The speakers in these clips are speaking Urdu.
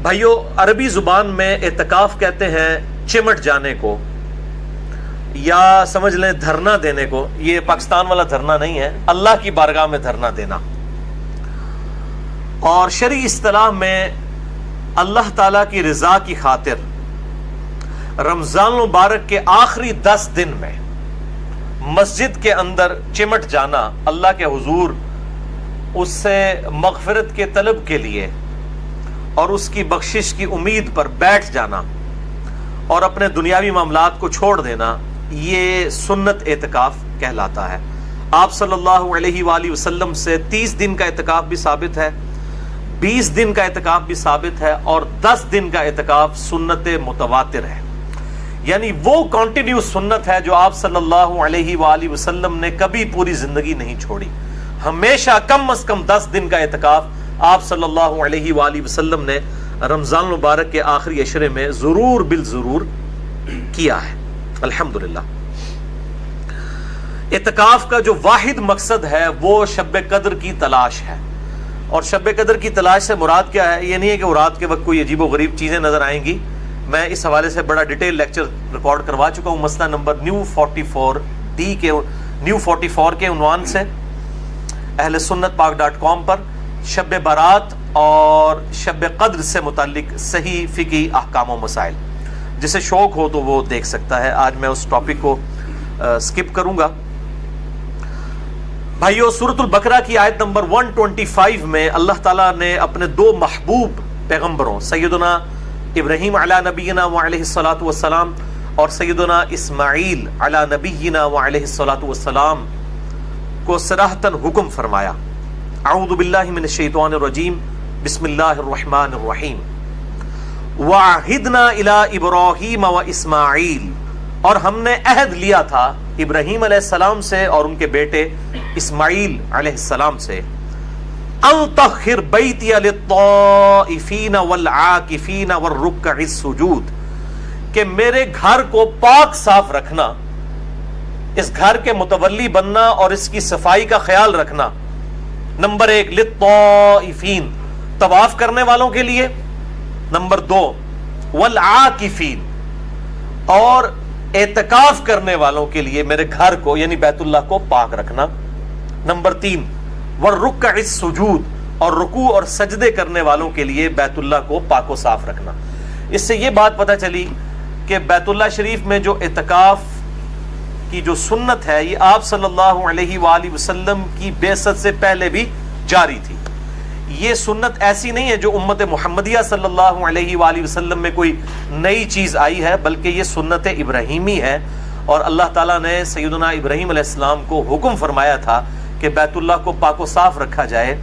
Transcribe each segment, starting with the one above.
بھائیو، عربی زبان میں اعتکاف کہتے ہیں چمٹ جانے کو، یا سمجھ لیں دھرنا دینے کو. یہ پاکستان والا دھرنا نہیں ہے، اللہ کی بارگاہ میں دھرنا دینا. اور شرعی اصطلاح میں اللہ تعالیٰ کی رضا کی خاطر رمضان المبارک کے آخری 10 دن میں مسجد کے اندر چمٹ جانا، اللہ کے حضور اس سے مغفرت کے طلب کے لیے اور اس کی بخشش کی امید پر بیٹھ جانا اور اپنے دنیاوی معاملات کو چھوڑ دینا، یہ سنت اعتکاف کہلاتا ہے. آپ صلی اللہ علیہ وآلہ وسلم سے 30 دن کا اعتکاف بھی ثابت ہے، 20 دن کا اعتکاف بھی ثابت ہے، اور 10 دن کا اعتکاف سنت متواتر ہے. یعنی وہ کنٹینیو سنت ہے جو آپ صلی اللہ علیہ وآلہ وسلم نے کبھی پوری زندگی نہیں چھوڑی. ہمیشہ کم از کم 10 دن کا اعتکاف آپ صلی اللہ علیہ وآلہ وسلم نے رمضان المبارک کے آخری عشرے میں ضرور بالضرور کیا ہے. الحمدللہ. اعتکاف کا جو واحد مقصد ہے وہ شب قدر کی تلاش ہے. اور شب قدر کی تلاش سے مراد کیا ہے؟ یہ نہیں ہے کہ وہ رات کے وقت کوئی عجیب و غریب چیزیں نظر آئیں گی. میں اس حوالے سے بڑا ڈیٹیل لیکچر ریکارڈ کروا چکا ہوں، مسئلہ نمبر نیو 44 کے عنوان سے اہل سنت پاک.com پر شب برات اور شب قدر سے متعلق صحیح فقہی احکام و مسائل. جسے شوق ہو تو وہ دیکھ سکتا ہے. آج میں اس ٹاپک کو سکپ کروں گا. بھائیو، سورۃ البقرہ کی آیت نمبر 125 میں اللہ تعالیٰ نے اپنے 2 محبوب پیغمبروں سیدنا ابراہیم علی نبینا وعلیہ الصلوۃ والسلام اور سیدنا اسماعیل علی نبینا وعلیہ الصلوۃ والسلام کو صراحتاً حکم فرمایا. اعوذ باللہ من الشیطان الرجیم، بسم اللہ الرحمن الرحیم. وعہدنا الی ابراہیم و اسماعیل، اور ہم نے عہد لیا تھا ابراہیم علیہ السلام سے اور ان کے بیٹے اسماعیل علیہ السلام سے، ان طہر بیتی للطائفین والعاکفین والرکع السجود، کہ میرے گھر کو پاک صاف رکھنا، اس گھر کے متولی بننا اور اس کی صفائی کا خیال رکھنا. نمبر 1 للطائفین، طواف کرنے والوں کے لیے. نمبر 2 والعاکفین، اور اعتکاف کرنے والوں کے لیے میرے گھر کو یعنی بیت اللہ کو پاک رکھنا. نمبر 3 والرکع السجود، اور رکوع اور سجدے کرنے والوں کے لیے بیت اللہ کو پاک و صاف رکھنا. اس سے یہ بات پتہ چلی کہ بیت اللہ شریف میں جو اعتکاف کی جو سنت ہے یہ آپ صلی اللہ علیہ وآلہ وسلم کی بعثت سے پہلے بھی جاری تھی. یہ سنت ایسی نہیں ہے جو امت محمدیہ صلی اللہ علیہ وآلہ وسلم میں کوئی نئی چیز آئی ہے، بلکہ یہ سنت ابراہیمی ہے. اور اللہ تعالیٰ نے سیدنا ابراہیم علیہ السلام کو حکم فرمایا تھا کہ بیت اللہ کو پاک و صاف رکھا جائے.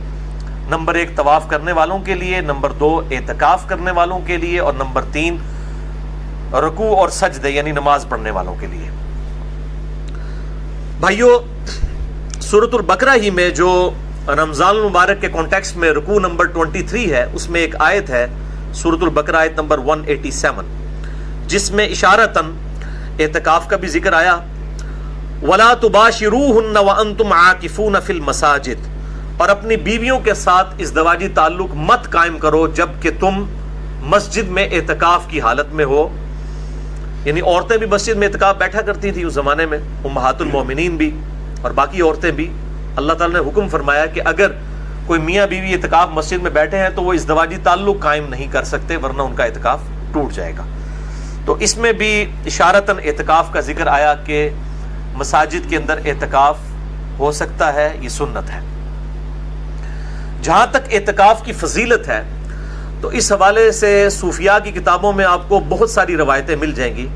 نمبر 1 طواف کرنے والوں کے لیے، نمبر 2 اعتکاف کرنے والوں کے لیے، اور نمبر 3 رکوع اور سجدے یعنی نماز پڑھنے والوں کے لیے. بھائیو، سورۃ البقرہ ہی میں جو رمضان المبارک کے کانٹیکسٹ میں رکوع نمبر 23 ہے، اس میں ایک آیت ہے سورۃ البقرہ آیت نمبر 187 جس میں اشارتاً اعتکاف کا بھی ذکر آیا. وَلَا تُبَاشِرُوهُنَّ وَأَنْتُمْ عَاكِفُونَ فِي الْمَسَاجِدِ، اور اپنی بیویوں کے ساتھ ازدواجی تعلق مت قائم کرو جبکہ تم مسجد میں اعتکاف کی حالت میں ہو. یعنی عورتیں بھی مسجد میں اعتکاف بیٹھا کرتی تھی اس زمانے میں، امہات المومنین بھی اور باقی عورتیں بھی. اللہ تعالیٰ نے حکم فرمایا کہ اگر کوئی میاں بیوی اعتکاف مسجد میں بیٹھے ہیں تو وہ ازدواجی تعلق قائم نہیں کر سکتے ورنہ ان کا اعتکاف ٹوٹ جائے گا. تو اس میں بھی اشارتاً اعتکاف کا ذکر آیا کہ مساجد کے اندر اعتکاف ہو سکتا ہے، یہ سنت ہے. جہاں تک اعتکاف کی فضیلت ہے تو اس حوالے سے صوفیاء کی کتابوں میں آپ کو بہت ساری روایتیں مل جائیں گی،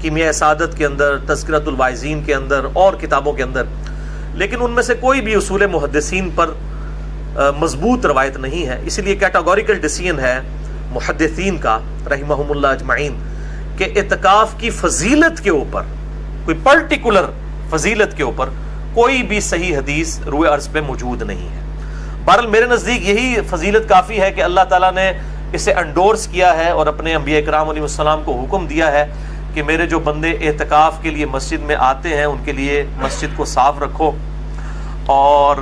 کیمیاء سعادت کے اندر، تذکرۃ الواعظین کے اندر اور کتابوں کے اندر. لیکن ان میں سے کوئی بھی اصول محدثین پر مضبوط روایت نہیں ہے. اس لیے کیٹاگوریکل ڈیسیژن ہے محدثین کا رحمہم اللہ اجمعین کہ اعتکاف کی فضیلت کے اوپر، کوئی پرٹیکولر فضیلت کے اوپر کوئی بھی صحیح حدیث روئے عرض پہ موجود نہیں ہے. بہرحال میرے نزدیک یہی فضیلت کافی ہے کہ اللہ تعالیٰ نے اسے انڈورس کیا ہے اور اپنے انبیاء کرام علیہ السلام کو حکم دیا ہے کہ میرے جو بندے اعتکاف کے لیے مسجد میں آتے ہیں ان کے لیے مسجد کو صاف رکھو. اور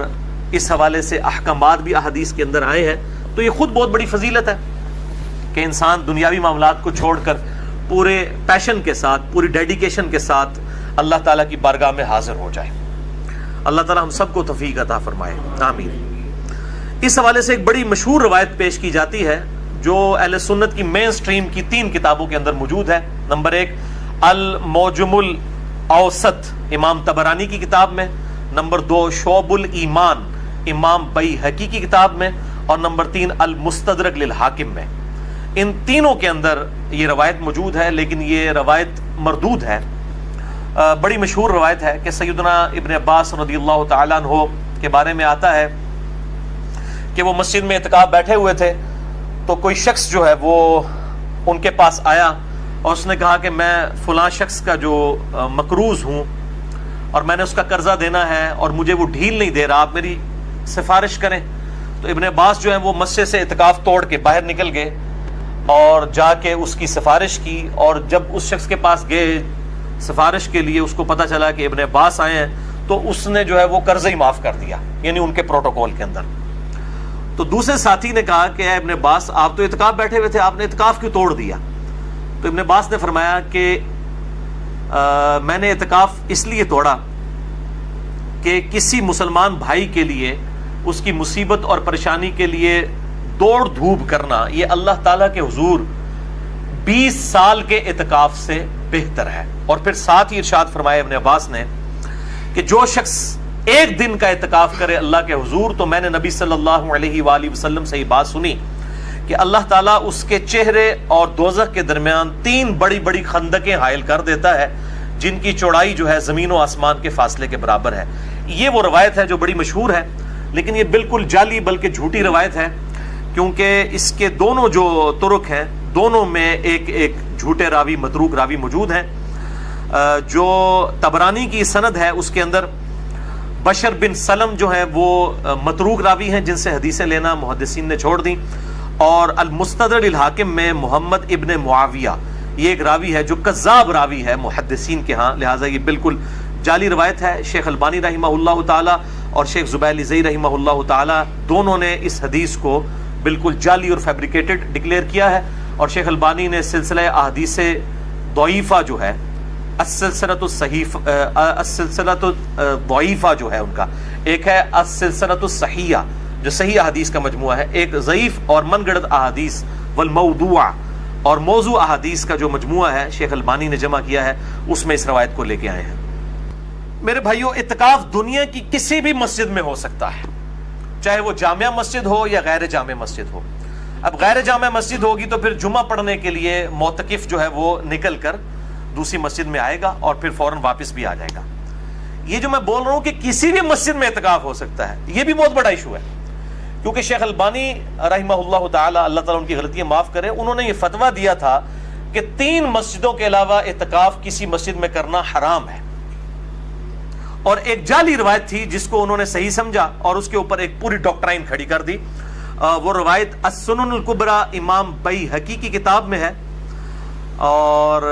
اس حوالے سے احکامات بھی احادیث کے اندر آئے ہیں، تو یہ خود بہت بڑی فضیلت ہے. کہ انسان دنیاوی معاملات کو چھوڑ کر پورے پیشن کے ساتھ، پوری ڈیڈیکیشن کے ساتھ اللہ تعالیٰ کی بارگاہ میں حاضر ہو جائے۔ اللہ تعالیٰ ہم سب کو توفیق عطا فرمائے، آمین۔ اس حوالے سے ایک بڑی مشہور روایت پیش کی جاتی ہے جو اہل سنت کی مین سٹریم کی 3 کتابوں کے اندر موجود ہے۔ نمبر 1 المعجم الاوسط امام طبرانی کی کتاب میں، نمبر 2 شعب الایمان امام بیہقی کی کتاب میں، اور نمبر 3 المستدرک للحاکم میں۔ ان تینوں کے اندر یہ روایت موجود ہے، لیکن یہ روایت مردود ہے۔ بڑی مشہور روایت ہے کہ سیدنا ابن عباس رضی اللہ تعالیٰ عنہ کے بارے میں آتا ہے کہ وہ مسجد میں اعتکاف بیٹھے ہوئے تھے، تو کوئی شخص جو ہے وہ ان کے پاس آیا اور اس نے کہا کہ میں فلاں شخص کا جو مقروض ہوں اور میں نے اس کا قرضہ دینا ہے اور مجھے وہ ڈھیل نہیں دے رہا، آپ میری سفارش کریں۔ تو ابن عباس جو ہے وہ مسجد سے اعتکاف توڑ کے باہر نکل گئے اور جا کے اس کی سفارش کی، اور جب اس شخص کے پاس گئے سفارش کے لیے، اس کو پتہ چلا کہ ابن عباس آئے ہیں، تو اس نے جو ہے وہ قرضہ ہی معاف کر دیا، یعنی ان کے پروٹوکول کے اندر۔ تو دوسرے ساتھی نے کہا کہ اے ابن عباس، آپ تو اعتکاف بیٹھے ہوئے تھے، آپ نے اعتکاف کیوں توڑ دیا؟ تو ابن عباس نے فرمایا کہ میں نے اعتکاف اس لیے توڑا کہ کسی مسلمان بھائی کے لیے اس کی مصیبت اور پریشانی کے لیے دوڑ دھوپ کرنا یہ اللہ تعالیٰ کے حضور 20 سال کے اعتکاف سے بہتر ہے۔ اور پھر ساتھ ہی ارشاد فرمایا ابن عباس نے کہ جو شخص ایک دن کا اعتکاف کرے اللہ کے حضور، تو میں نے نبی صلی اللہ علیہ وآلہ وسلم سے یہ بات سنی کہ اللہ تعالیٰ اس کے چہرے اور دوزخ کے درمیان 3 بڑی بڑی خندقیں حائل کر دیتا ہے، جن کی چوڑائی جو ہے زمین و آسمان کے فاصلے کے برابر ہے۔ یہ وہ روایت ہے جو بڑی مشہور ہے، لیکن یہ بالکل جعلی بلکہ جھوٹی روایت ہے، کیونکہ اس کے دونوں جو طرق ہیں، دونوں میں ایک جھوٹے راوی، متروک راوی موجود ہیں۔ جو طبرانی کی سند ہے اس کے اندر بشر بن سلم جو ہیں وہ متروک راوی ہیں، جن سے حدیثیں لینا محدثین نے چھوڑ دیں، اور المستدرک للحاکم میں محمد ابن معاویہ یہ ایک راوی ہے جو کذاب راوی ہے محدثین کے ہاں، لہٰذا یہ بالکل جعلی روایت ہے۔ شیخ البانی رحمہ اللہ تعالی اور شیخ زبیل زئی رحمہ اللہ تعالی دونوں نے اس حدیث کو بالکل جعلی اور فیبریکیٹڈ ڈکلیئر کیا ہے، اور شیخ البانی نے سلسلہ احادیث ضعیفہ جو ہے، السلسلۃ الضعیفہ جو ہے ان کا، ایک ہے السلسلۃ الصحیحہ جو صحیح احادیث کا مجموعہ ہے، ایک ضعیف اور من گڑت احادیث والموضوع اور موضوع احادیث کا جو مجموعہ ہے شیخ البانی نے جمع کیا ہے، اس میں اس روایت کو لے کے آئے ہیں۔ میرے بھائیو، اعتکاف دنیا کی کسی بھی مسجد میں ہو سکتا ہے، چاہے وہ جامع مسجد ہو یا غیر جامع مسجد ہو۔ اب غیر جامع مسجد ہوگی تو پھر جمعہ پڑھنے کے لیے معتکف جو ہے وہ نکل کر دوسری مسجد میں آئے گا اور پھر فوراً واپس بھی آ جائے گا۔ یہ جو میں بول رہا ہوں کہ کسی بھی مسجد میں اعتکاف ہو سکتا ہے، یہ بھی بہت بڑا ایشو ہے، کیونکہ شیخ البانی رحمہ اللہ تعالی، اللہ تعالیٰ ان کی غلطیاں معاف کرے، انہوں نے یہ فتویٰ دیا تھا کہ 3 مسجدوں کے علاوہ اعتکاف کسی مسجد میں کرنا حرام ہے، اور ایک جعلی روایت تھی جس کو انہوں نے صحیح سمجھا اور اس کے اوپر ایک پوری ڈاکٹرائن کھڑی کر دی۔ وہ روایت السنن الکبری امام بیہقی کی کتاب میں ہے، اور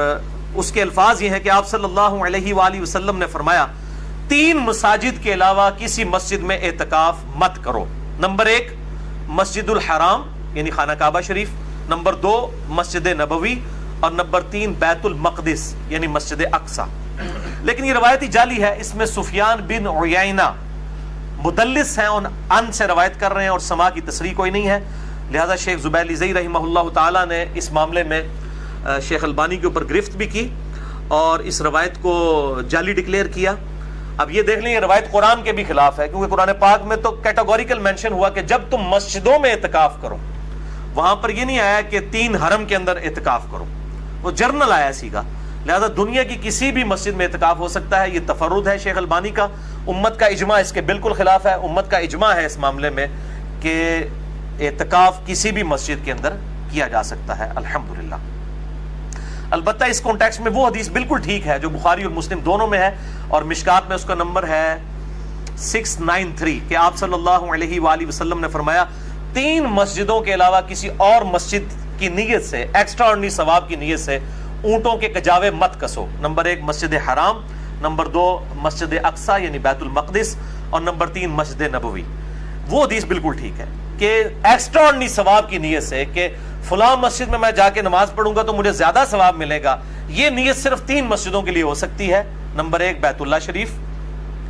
اس کے الفاظ یہ ہیں کہ آپ صلی اللہ علیہ وآلہ وسلم نے فرمایا 3 مساجد کے علاوہ کسی مسجد میں اعتکاف مت کرو۔ نمبر 1 مسجد الحرام یعنی خانہ کعبہ شریف، نمبر 2 مسجد نبوی، اور نمبر 3 بیت المقدس یعنی مسجد اقصی۔ لیکن یہ روایتی جعلی ہے، اس میں سفیان بن عیینہ مدلس ہیں اور ان سے روایت کر رہے ہیں اور سما کی تصریح کوئی نہیں ہے، لہذا شیخ زبیل زئی رحمہ اللہ تعالی نے اس معاملے میں شیخ البانی کے اوپر گرفت بھی کی اور اس روایت کو جعلی ڈکلیئر کیا۔ اب یہ دیکھ لیں یہ روایت قرآن کے بھی خلاف ہے، کیونکہ قرآن پاک میں تو کیٹاگوریکل مینشن ہوا کہ جب تم مسجدوں میں اعتکاف کرو، وہاں پر یہ نہیں آیا کہ 3 حرم کے اندر اعتکاف کرو، وہ جرنل آیا سیگا۔ لہذا دنیا کی کسی بھی مسجد میں اعتکاف ہو سکتا ہے، یہ تفرد ہے شیخ البانی کا، امت کا اجماع اس کے بالکل خلاف ہے، امت کا اجماع ہے اس معاملے میں کہ اعتکاف کسی بھی مسجد کے اندر کیا جا سکتا ہے، الحمدللہ۔ البتہ اس کانٹیکسٹ میں وہ حدیث بالکل ٹھیک ہے جو بخاری اور مسلم دونوں میں ہے، اور مشکات میں اس کا نمبر ہے 693 کہ آپ صلی اللہ علیہ وآلہ وسلم نے فرمایا 3 مسجدوں کے علاوہ کسی اور مسجد کی نیت سے، ایکسٹرا آرڈنری ثواب کی نیت سے اونٹوں کے کجاوے مت کسو۔ نمبر 1 مسجد حرام، نمبر 2 مسجد اقصی یعنی بیت المقدس، اور نمبر 3 مسجد نبوی۔ وہ حدیث بالکل ٹھیک ہے، کہ ایکسٹراڈنری ثواب کی نیت سے کہ فلاں مسجد میں جا کے نماز پڑھوں گا تو مجھے زیادہ ثواب ملے گا، یہ نیت صرف 3 مسجدوں کے لیے ہو سکتی ہے۔ نمبر 1 بیت اللہ شریف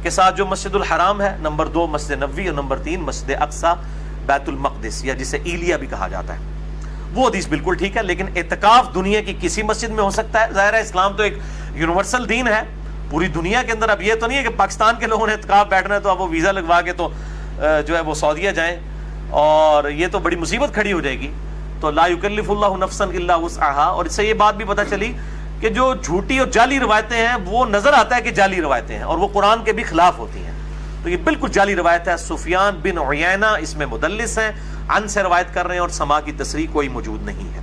کے ساتھ جو مسجد الحرام ہے، نمبر 2 مسجد نبوی، اور نمبر 3 مسجد اقصی بیت المقدس، یا جسے ایلیا بھی کہا جاتا ہے۔ وہ حدیث بالکل ٹھیک ہے، لیکن اعتکاف دنیا کی کسی مسجد میں ہو سکتا ہے۔ ظاہر ہے اسلام تو ایک یونیورسل دین ہے پوری دنیا کے اندر۔ اب یہ تو نہیں ہے کہ پاکستان کے لوگوں نے اعتکاف بیٹھنا ہے تو اب وہ ویزا لگوا کے تو جو ہے وہ سعودیہ جائیں، اور یہ تو بڑی مصیبت کھڑی ہو جائے گی۔ تو لا یکلف اللہ نفسا الا وسعها، اور اس سے یہ بات بھی پتہ چلی کہ جو جھوٹی اور جعلی روایتیں ہیں وہ نظر آتا ہے کہ جعلی روایتیں ہیں، اور وہ قرآن کے بھی خلاف ہوتی ہیں۔ تو یہ بالکل جعلی روایت ہے۔ سفیان بن عیینہ اس میں مدلس ہیں، عن سے روایت کر رہے ہیں، اور سما کی تصریح کوئی موجود نہیں ہے۔